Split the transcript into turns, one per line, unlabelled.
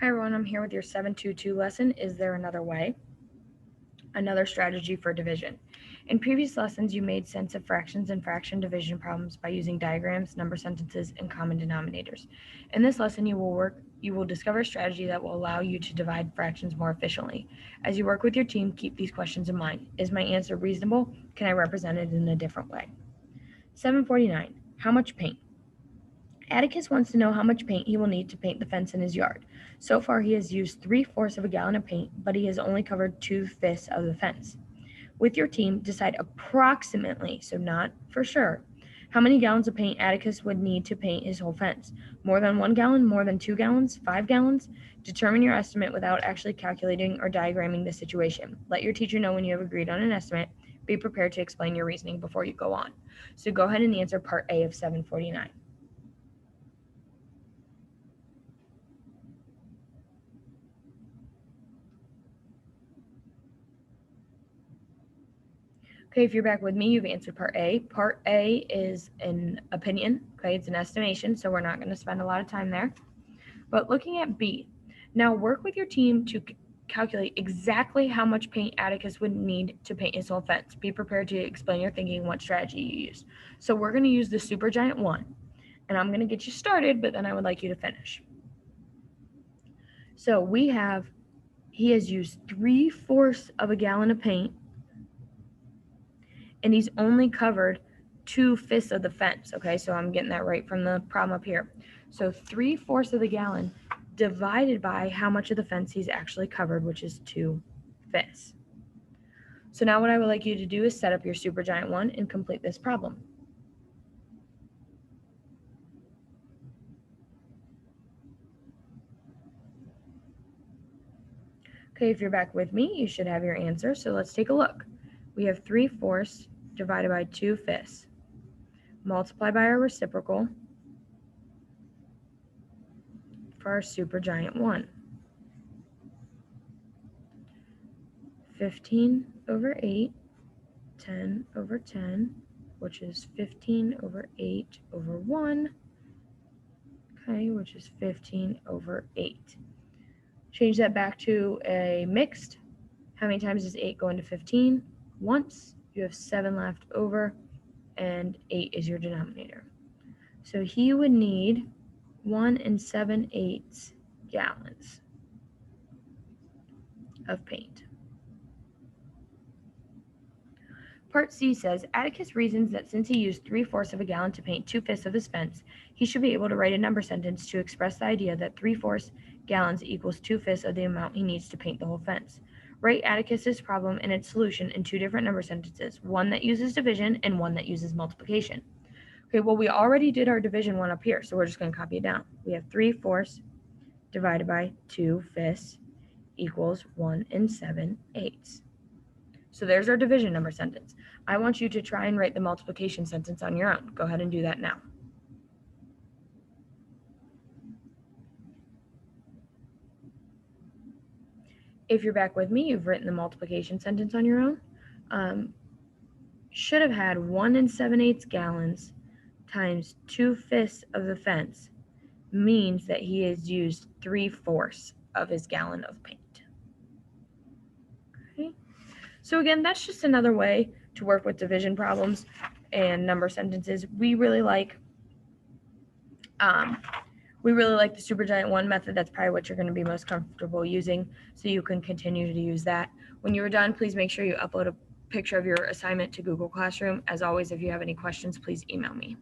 Hi everyone, I'm here with your 722 lesson, Is There Another Way? Another strategy for division. In previous lessons, you made sense of fractions and fraction division problems by using diagrams, number sentences, and common denominators. In this lesson, you will discover a strategy that will allow you to divide fractions more efficiently. As you work with your team, keep these questions in mind. Is my answer reasonable? Can I represent it in a different way? 749. How much paint? Atticus wants to know how much paint he will need to paint the fence in his yard. So far, he has used 3/4 of a gallon of paint, but he has only covered 2/5 of the fence. With your team, decide approximately, so not for sure, how many gallons of paint Atticus would need to paint his whole fence. More than 1 gallon, more than 2 gallons, 5 gallons? Determine your estimate without actually calculating or diagramming the situation. Let your teacher know when you have agreed on an estimate. Be prepared to explain your reasoning before you go on. So go ahead and answer part A of 749. Okay, if you're back with me, you've answered part A. Part A is an opinion, okay? It's an estimation, so we're not going to spend a lot of time there. But looking at B, now work with your team to calculate exactly how much paint Atticus would need to paint his whole fence. Be prepared to explain your thinking and what strategy you used. So we're going to use the Supergiant 1, and I'm going to get you started, but then I would like you to finish. So he has used 3/4 of a gallon of paint, and he's only covered 2/5 of the fence. Okay, so I'm getting that right from the problem up here. So 3/4 of the gallon divided by how much of the fence he's actually covered, which is 2/5. So now what I would like you to do is set up your Supergiant 1 and complete this problem. Okay, if you're back with me, you should have your answer. So let's take a look. We have 3/4 divided by 2/5. Multiply by our reciprocal for our Supergiant 1. 15 over 8, 10 over 10, which is 15 over 8 over 1, okay, which is 15 over 8. Change that back to a mixed. How many times does 8 go into 15? Once. You have 7 left over, and 8 is your denominator. So he would need 1 7/8 gallons of paint. Part C says, Atticus reasons that since he used 3/4 of a gallon to paint 2/5 of his fence, he should be able to write a number sentence to express the idea that 3/4 gallons equals 2/5 of the amount he needs to paint the whole fence. Write Atticus's problem and its solution in 2 different number sentences, one that uses division and one that uses multiplication. Okay, well, we already did our division one up here, so we're just going to copy it down. We have 3/4 divided by 2/5 equals 1 7/8. So there's our division number sentence. I want you to try and write the multiplication sentence on your own. Go ahead and do that now. If you're back with me, you've written the multiplication sentence on your own. Should have had 1 7/8 gallons times 2/5 of the fence means that he has used 3/4 of his gallon of paint. Okay. So again, that's just another way to work with division problems and number sentences. We really like the Supergiant 1 method. That's probably what you're going to be most comfortable using, so you can continue to use that. When you're done, please make sure you upload a picture of your assignment to Google Classroom. As always, if you have any questions, please email me.